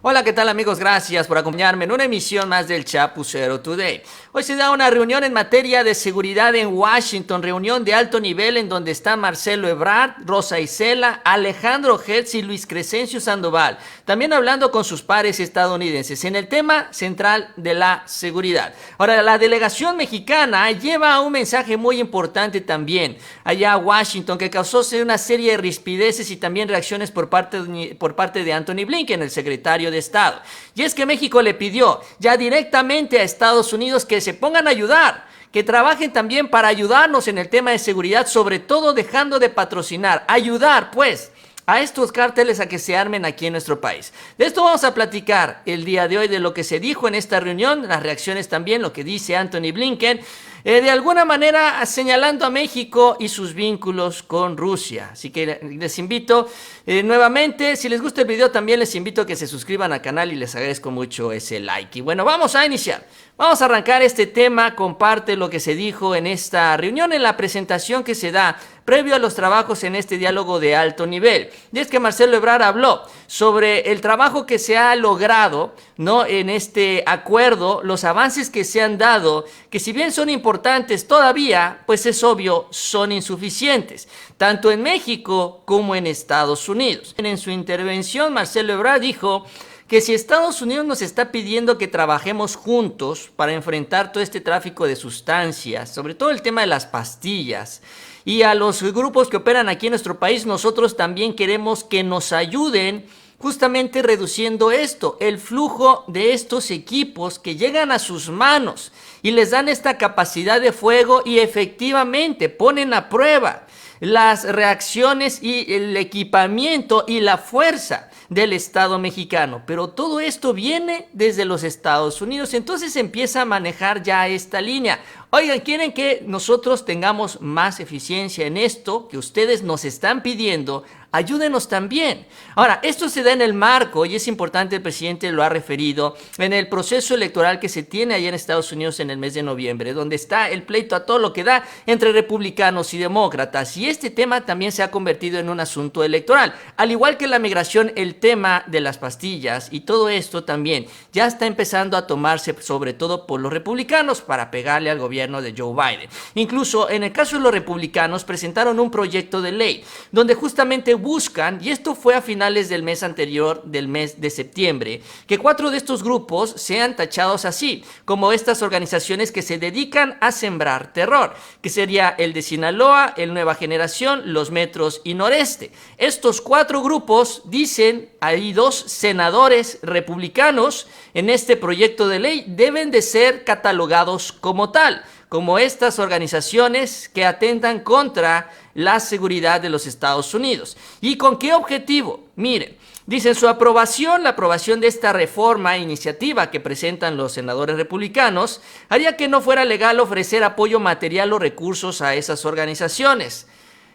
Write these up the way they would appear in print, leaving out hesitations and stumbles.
Hola, ¿qué tal amigos? Gracias por acompañarme en una emisión más del Chapucero Today. Hoy se da una reunión en materia de seguridad en Washington, reunión de alto nivel en donde está Marcelo Ebrard, Rosa Isela, Alejandro Hertz y Luis Crescencio Sandoval, también hablando con sus pares estadounidenses en el tema central de la seguridad. Ahora, la delegación mexicana lleva un mensaje muy importante también allá a Washington que causó una serie de rispideces y también reacciones por parte de Anthony Blinken, el secretario de Estado. Y es que México le pidió ya directamente a Estados Unidos que se pongan a ayudar, que trabajen también para ayudarnos en el tema de seguridad, sobre todo dejando de patrocinar, ayudar pues a estos cárteles a que se armen aquí en nuestro país. De esto vamos a platicar el día de hoy, de lo que se dijo en esta reunión, las reacciones también, lo que dice Anthony Blinken, de alguna manera señalando a México y sus vínculos con Rusia. Así que les invito nuevamente, si les gusta el video también les invito a que se suscriban al canal y les agradezco mucho ese like. Y bueno, vamos a iniciar. Vamos a arrancar este tema con parte de lo que se dijo en esta reunión, en la presentación que se da previo a los trabajos en este diálogo de alto nivel. Y es que Marcelo Ebrard habló sobre el trabajo que se ha logrado, ¿no?, en este acuerdo, los avances que se han dado, que si bien son importantes todavía, pues es obvio, son insuficientes, tanto en México como en Estados Unidos. En su intervención, Marcelo Ebrard dijo que si Estados Unidos nos está pidiendo que trabajemos juntos para enfrentar todo este tráfico de sustancias, sobre todo el tema de las pastillas, y a los grupos que operan aquí en nuestro país, nosotros también queremos que nos ayuden justamente reduciendo esto, el flujo de estos equipos que llegan a sus manos y les dan esta capacidad de fuego y efectivamente ponen a prueba las reacciones y el equipamiento y la fuerza del Estado mexicano. Pero todo esto viene desde los Estados Unidos, entonces empieza a manejar ya esta línea. Oigan, ¿quieren que nosotros tengamos más eficiencia en esto que ustedes nos están pidiendo? Ayúdenos también. Ahora, esto se da en el marco, y es importante, el presidente lo ha referido, en el proceso electoral que se tiene allá en Estados Unidos en el mes de noviembre, donde está el pleito a todo lo que da entre republicanos y demócratas. Y este tema también se ha convertido en un asunto electoral. Al igual que la migración, el tema de las pastillas y todo esto también ya está empezando a tomarse, sobre todo por los republicanos, para pegarle al gobierno de Joe Biden. Incluso en el caso de los republicanos presentaron un proyecto de ley donde justamente buscan, y esto fue a finales del mes anterior, del mes de septiembre, que 4 de estos grupos sean tachados así, como estas organizaciones que se dedican a sembrar terror, que sería el de Sinaloa, el Nueva Generación, los Metros y Noreste. Estos 4 grupos, dicen, hay 2 senadores republicanos en este proyecto de ley, deben de ser catalogados como tal, como estas organizaciones que atentan contra la seguridad de los Estados Unidos. ¿Y con qué objetivo? Miren, dicen la aprobación de esta reforma e iniciativa que presentan los senadores republicanos haría que no fuera legal ofrecer apoyo material o recursos a esas organizaciones.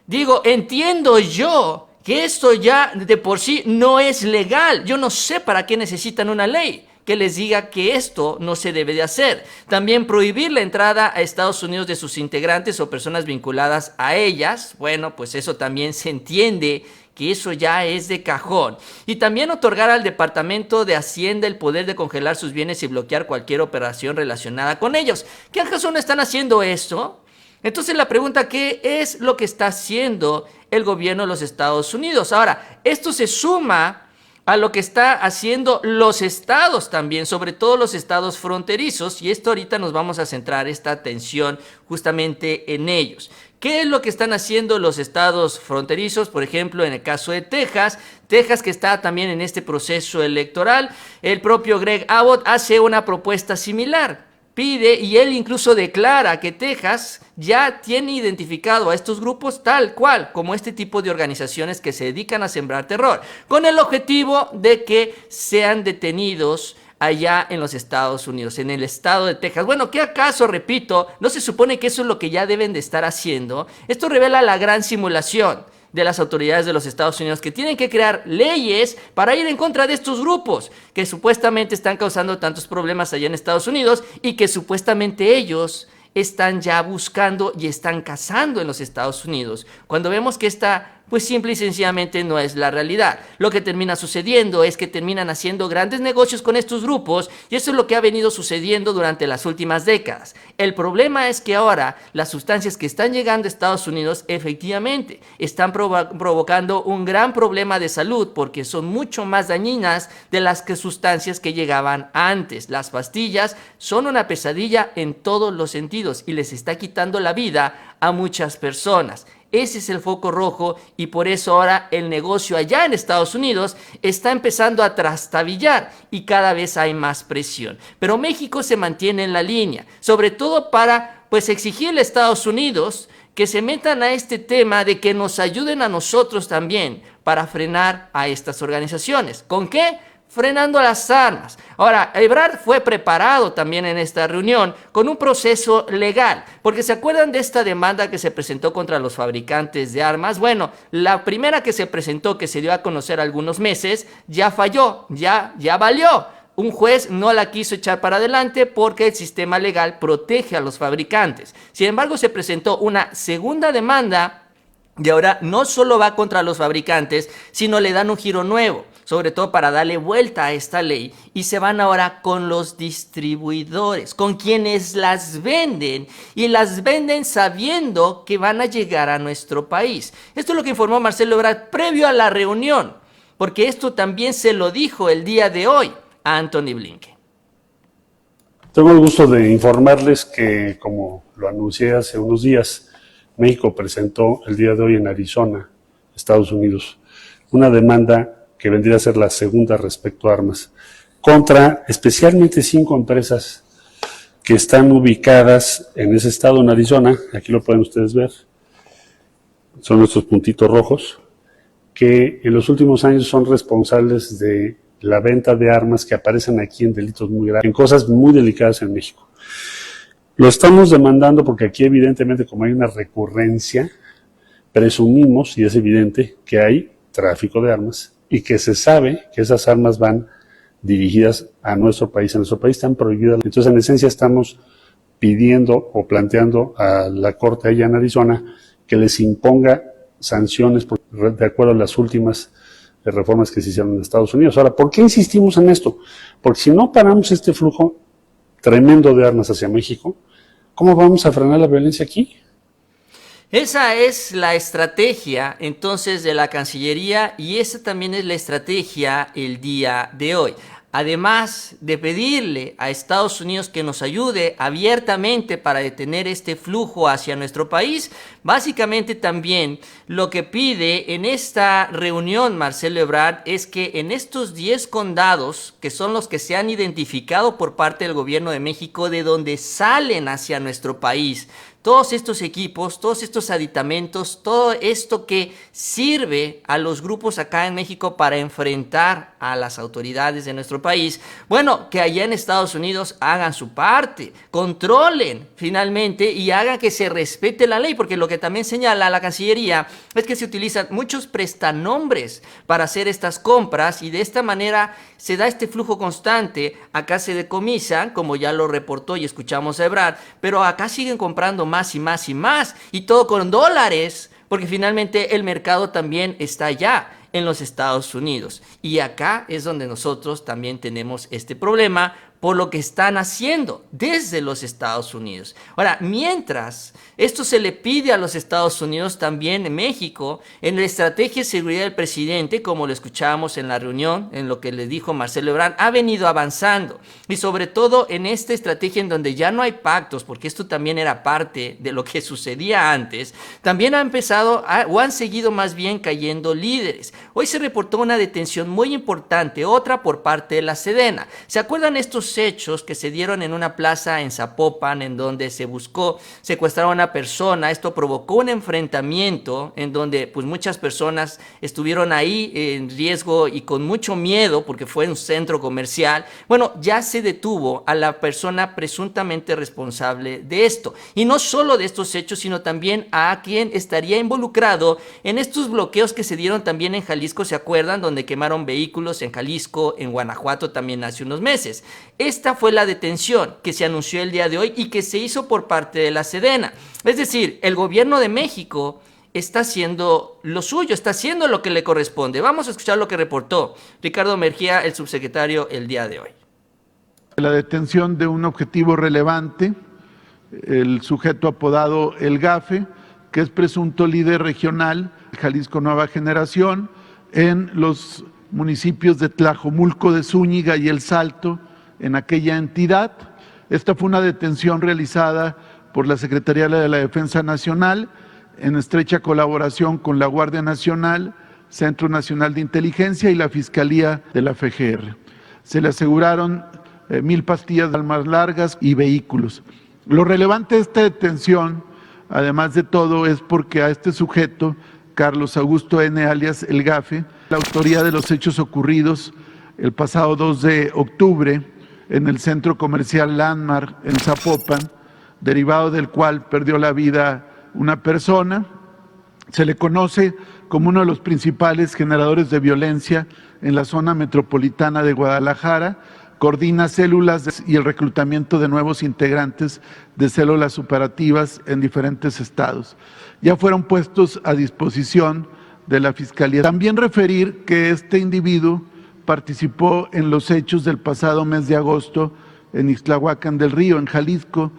Digo, entiendo yo que esto ya de por sí no es legal. Yo no sé para qué necesitan una ley que les diga que esto no se debe de hacer. También prohibir la entrada a Estados Unidos de sus integrantes o personas vinculadas a ellas. Bueno, pues eso también se entiende que eso ya es de cajón. Y también otorgar al Departamento de Hacienda el poder de congelar sus bienes y bloquear cualquier operación relacionada con ellos. ¿Qué acaso no están haciendo esto? Entonces la pregunta, ¿qué es lo que está haciendo el gobierno de los Estados Unidos? Ahora, esto se suma a lo que está haciendo los estados también, sobre todo los estados fronterizos, y esto ahorita nos vamos a centrar esta atención justamente en ellos. ¿Qué es lo que están haciendo los estados fronterizos? Por ejemplo, en el caso de Texas que está también en este proceso electoral, el propio Greg Abbott hace una propuesta similar. Pide, y él incluso declara que Texas ya tiene identificado a estos grupos tal cual como este tipo de organizaciones que se dedican a sembrar terror, con el objetivo de que sean detenidos allá en los Estados Unidos, en el estado de Texas. Bueno, ¿qué acaso, repito, no se supone que eso es lo que ya deben de estar haciendo? Esto revela la gran simulación de las autoridades de los Estados Unidos, que tienen que crear leyes para ir en contra de estos grupos que supuestamente están causando tantos problemas allá en Estados Unidos y que supuestamente ellos están ya buscando y están cazando en los Estados Unidos. Cuando vemos que esta pues simple y sencillamente no es la realidad. Lo que termina sucediendo es que terminan haciendo grandes negocios con estos grupos y eso es lo que ha venido sucediendo durante las últimas décadas. El problema es que ahora las sustancias que están llegando a Estados Unidos efectivamente están provocando un gran problema de salud porque son mucho más dañinas de las que sustancias que llegaban antes. Las pastillas son una pesadilla en todos los sentidos y les está quitando la vida a muchas personas. Ese es el foco rojo y por eso ahora el negocio allá en Estados Unidos está empezando a trastabillar y cada vez hay más presión. Pero México se mantiene en la línea, sobre todo para pues exigirle a Estados Unidos que se metan a este tema de que nos ayuden a nosotros también para frenar a estas organizaciones. ¿Con qué? Frenando las armas. Ahora, Ebrard fue preparado también en esta reunión con un proceso legal, porque ¿se acuerdan de esta demanda que se presentó contra los fabricantes de armas? Bueno, la primera que se presentó, que se dio a conocer algunos meses, ya falló, ya valió. Un juez no la quiso echar para adelante porque el sistema legal protege a los fabricantes. Sin embargo, se presentó una segunda demanda y ahora no solo va contra los fabricantes, sino le dan un giro nuevo, sobre todo para darle vuelta a esta ley, y se van ahora con los distribuidores, con quienes las venden, y las venden sabiendo que van a llegar a nuestro país. Esto es lo que informó Marcelo Ebrard previo a la reunión, porque esto también se lo dijo el día de hoy a Antony Blinken. Tengo el gusto de informarles que, como lo anuncié hace unos días, México presentó el día de hoy en Arizona, Estados Unidos, una demanda que vendría a ser la segunda respecto a armas, contra especialmente 5 empresas que están ubicadas en ese estado, en Arizona. Aquí lo pueden ustedes ver, son nuestros puntitos rojos, que en los últimos años son responsables de la venta de armas que aparecen aquí en delitos muy graves, en cosas muy delicadas en México. Lo estamos demandando porque aquí evidentemente, como hay una recurrencia, presumimos, y es evidente, que hay tráfico de armas y que se sabe que esas armas van dirigidas a nuestro país. En nuestro país están prohibidas. Entonces, en esencia, estamos pidiendo o planteando a la Corte allá en Arizona que les imponga sanciones de acuerdo a las últimas reformas que se hicieron en Estados Unidos. Ahora, ¿por qué insistimos en esto? Porque si no paramos este flujo tremendo de armas hacia México, ¿cómo vamos a frenar la violencia aquí? Esa es la estrategia entonces de la Cancillería y esa también es la estrategia el día de hoy. Además de pedirle a Estados Unidos que nos ayude abiertamente para detener este flujo hacia nuestro país, básicamente también lo que pide en esta reunión Marcelo Ebrard es que en estos 10 condados, que son los que se han identificado por parte del gobierno de México, de donde salen hacia nuestro país, todos estos equipos, todos estos aditamentos, todo esto que sirve a los grupos acá en México para enfrentar a las autoridades de nuestro país, bueno, que allá en Estados Unidos hagan su parte, controlen finalmente y hagan que se respete la ley, porque lo que también señala la Cancillería es que se utilizan muchos prestanombres para hacer estas compras y de esta manera se da este flujo constante. Acá se decomisan, como ya lo reportó y escuchamos a Ebrard, pero acá siguen comprando más y más y más, y todo con dólares, porque finalmente el mercado también está allá en los Estados Unidos. Y acá es donde nosotros también tenemos este problema por lo que están haciendo desde los Estados Unidos. Ahora, mientras esto se le pide a los Estados Unidos, también en México, en la estrategia de seguridad del presidente, como lo escuchábamos en la reunión, en lo que le dijo Marcelo Ebrard, ha venido avanzando. Y sobre todo en esta estrategia en donde ya no hay pactos, porque esto también era parte de lo que sucedía antes, también ha empezado o han seguido más bien cayendo líderes. Hoy se reportó una detención muy importante, otra por parte de la Sedena. ¿Se acuerdan estos hechos que se dieron en una plaza en Zapopan, en donde se buscó secuestrar a una persona? Esto provocó un enfrentamiento en donde pues muchas personas estuvieron ahí en riesgo y con mucho miedo porque fue un centro comercial. Bueno, ya se detuvo a la persona presuntamente responsable de esto. Y no solo de estos hechos, sino también a quien estaría involucrado en estos bloqueos que se dieron también en Jalisco, ¿se acuerdan? Donde quemaron vehículos en Jalisco, en Guanajuato también hace unos meses. Esta fue la detención que se anunció el día de hoy y que se hizo por parte de la Sedena. Es decir, el gobierno de México está haciendo lo suyo, está haciendo lo que le corresponde. Vamos a escuchar lo que reportó Ricardo Mejía, el subsecretario, el día de hoy. La detención de un objetivo relevante, el sujeto apodado El Gafe, que es presunto líder regional de Jalisco Nueva Generación en los municipios de Tlajomulco de Zúñiga y El Salto, en aquella entidad. Esta fue una detención realizada por la Secretaría de la Defensa Nacional en estrecha colaboración con la Guardia Nacional, Centro Nacional de Inteligencia y la Fiscalía de la FGR. Se le aseguraron 1,000 pastillas de armas largas y vehículos. Lo relevante de esta detención, además de todo, es porque a este sujeto, Carlos Augusto N. alias El Gafe, la autoría de los hechos ocurridos el pasado 2 de octubre en el centro comercial Landmark en Zapopan, derivado del cual perdió la vida una persona. Se le conoce como uno de los principales generadores de violencia en la zona metropolitana de Guadalajara, coordina células y el reclutamiento de nuevos integrantes de células operativas en diferentes estados. Ya fueron puestos a disposición de la Fiscalía. También referir que este individuo participó en los hechos del pasado mes de agosto en Ixtlahuacán del Río, en Jalisco,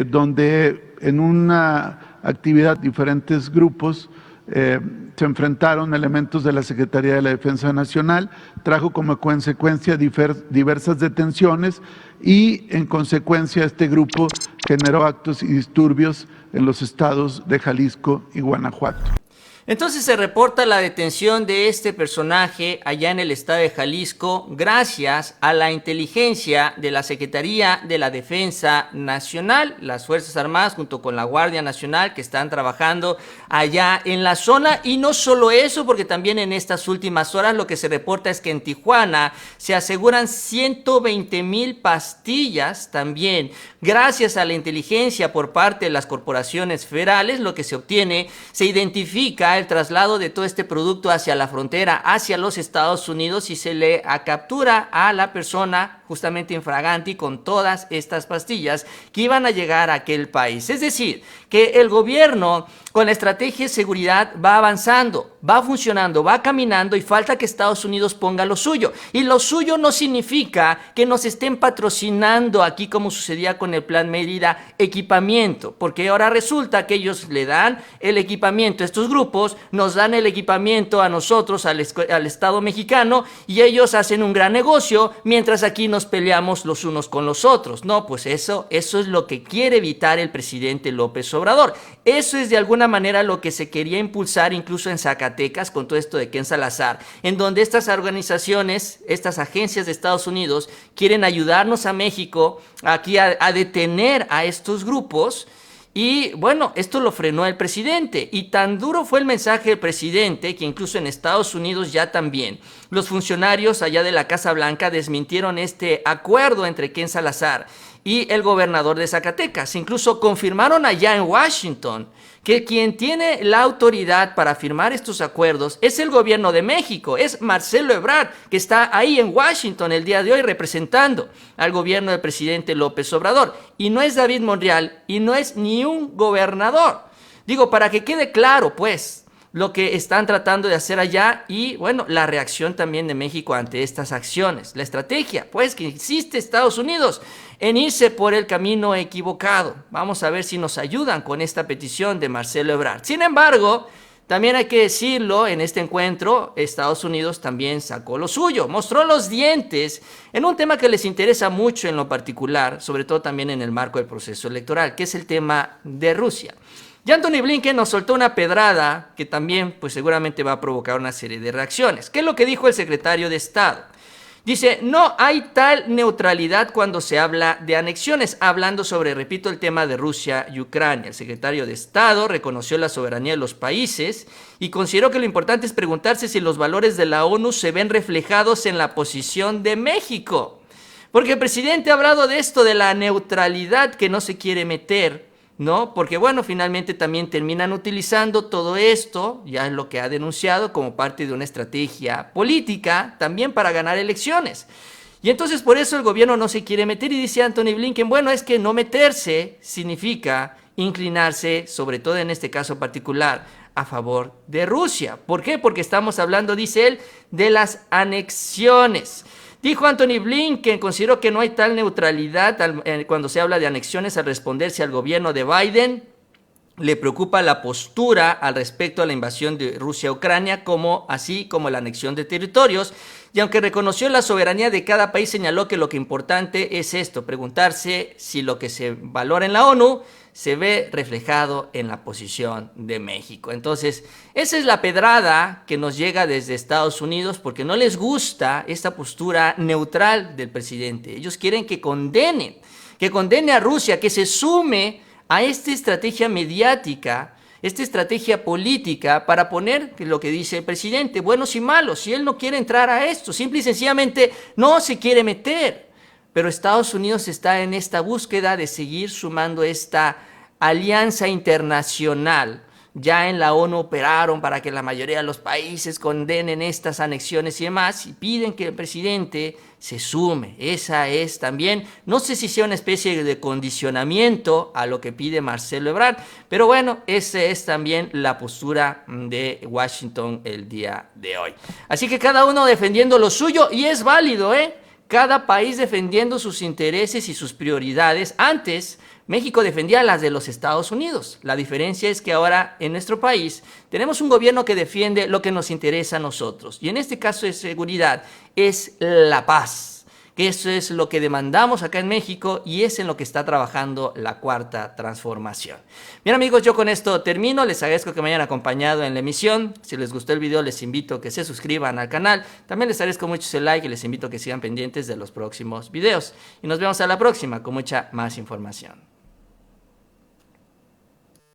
donde en una actividad diferentes grupos se enfrentaron elementos de la Secretaría de la Defensa Nacional, trajo como consecuencia diversas detenciones y en consecuencia este grupo generó actos y disturbios en los estados de Jalisco y Guanajuato. Entonces se reporta la detención de este personaje allá en el estado de Jalisco gracias a la inteligencia de la Secretaría de la Defensa Nacional, las Fuerzas Armadas junto con la Guardia Nacional que están trabajando allá en la zona. Y no solo eso, porque también en estas últimas horas lo que se reporta es que en Tijuana se aseguran 120,000 pastillas también. Gracias a la inteligencia por parte de las corporaciones federales, lo que se obtiene, se identifica el traslado de todo este producto hacia la frontera, hacia los Estados Unidos, y se le captura a la persona justamente infraganti con todas estas pastillas que iban a llegar a aquel país. Es decir, que el gobierno con la estrategia de seguridad va avanzando, va funcionando, va caminando y falta que Estados Unidos ponga lo suyo. Y lo suyo no significa que nos estén patrocinando aquí como sucedía con el Plan Mérida equipamiento, porque ahora resulta que ellos le dan el equipamiento a estos grupos, nos dan el equipamiento a nosotros, al Estado mexicano, y ellos hacen un gran negocio mientras aquí nos peleamos los unos con los otros. No, pues eso es lo que quiere evitar el presidente López Obrador. Eso es de alguna manera lo que se quería impulsar incluso en Zacatecas con todo esto de Ken Salazar, en donde estas organizaciones, estas agencias de Estados Unidos quieren ayudarnos a México aquí a detener a estos grupos. Y bueno, esto lo frenó el presidente, y tan duro fue el mensaje del presidente que incluso en Estados Unidos ya también los funcionarios allá de la Casa Blanca desmintieron este acuerdo entre Ken Salazar y el gobernador de Zacatecas. Incluso confirmaron allá en Washington que quien tiene la autoridad para firmar estos acuerdos es el gobierno de México, es Marcelo Ebrard, que está ahí en Washington el día de hoy representando al gobierno del presidente López Obrador. Y no es David Monreal y no es ni un gobernador. Digo, para que quede claro, pues, lo que están tratando de hacer allá y, bueno, la reacción también de México ante estas acciones. La estrategia, pues, que insiste Estados Unidos en irse por el camino equivocado. Vamos a ver si nos ayudan con esta petición de Marcelo Ebrard. Sin embargo, también hay que decirlo, en este encuentro, Estados Unidos también sacó lo suyo, mostró los dientes en un tema que les interesa mucho en lo particular, sobre todo también en el marco del proceso electoral, que es el tema de Rusia. Y Antony Blinken nos soltó una pedrada que también pues seguramente va a provocar una serie de reacciones. ¿Qué es lo que dijo el secretario de Estado? Dice, no hay tal neutralidad cuando se habla de anexiones, hablando sobre, repito, el tema de Rusia y Ucrania. El secretario de Estado reconoció la soberanía de los países y consideró que lo importante es preguntarse si los valores de la ONU se ven reflejados en la posición de México. Porque el presidente ha hablado de esto, de la neutralidad que no se quiere meter, ¿no? Porque bueno, finalmente también terminan utilizando todo esto, ya es lo que ha denunciado, como parte de una estrategia política, también para ganar elecciones. Y entonces por eso el gobierno no se quiere meter, y dice Antony Blinken, bueno, es que no meterse significa inclinarse, sobre todo en este caso particular, a favor de Rusia. ¿Por qué? Porque estamos hablando, dice él, de las anexiones. Dijo Antony Blinken, consideró que no hay tal neutralidad cuando se habla de anexiones al responderse al gobierno de Biden. Le preocupa la postura al respecto a la invasión de Rusia a Ucrania, así como la anexión de territorios. Y aunque reconoció la soberanía de cada país, señaló que lo que importante es esto, preguntarse si lo que se valora en la ONU se ve reflejado en la posición de México. Entonces, esa es la pedrada que nos llega desde Estados Unidos porque no les gusta esta postura neutral del presidente. Ellos quieren que condene a Rusia, que se sume a esta estrategia mediática, esta estrategia política para poner lo que dice el presidente, buenos y malos. Si él no quiere entrar a esto, simple y sencillamente no se quiere meter. Pero Estados Unidos está en esta búsqueda de seguir sumando esta alianza internacional. Ya en la ONU operaron para que la mayoría de los países condenen estas anexiones y demás y piden que el presidente se sume. Esa es también, no sé si sea una especie de condicionamiento a lo que pide Marcelo Ebrard, pero bueno, esa es también la postura de Washington el día de hoy. Así que cada uno defendiendo lo suyo y es válido, cada país defendiendo sus intereses y sus prioridades. Antes, México defendía las de los Estados Unidos. La diferencia es que ahora en nuestro país tenemos un gobierno que defiende lo que nos interesa a nosotros. Y en este caso de seguridad es la paz, que eso es lo que demandamos acá en México y es en lo que está trabajando la Cuarta Transformación. Bien amigos, yo con esto termino. Les agradezco que me hayan acompañado en la emisión. Si les gustó el video, les invito a que se suscriban al canal. También les agradezco mucho ese like y les invito a que sigan pendientes de los próximos videos. Y nos vemos a la próxima con mucha más información.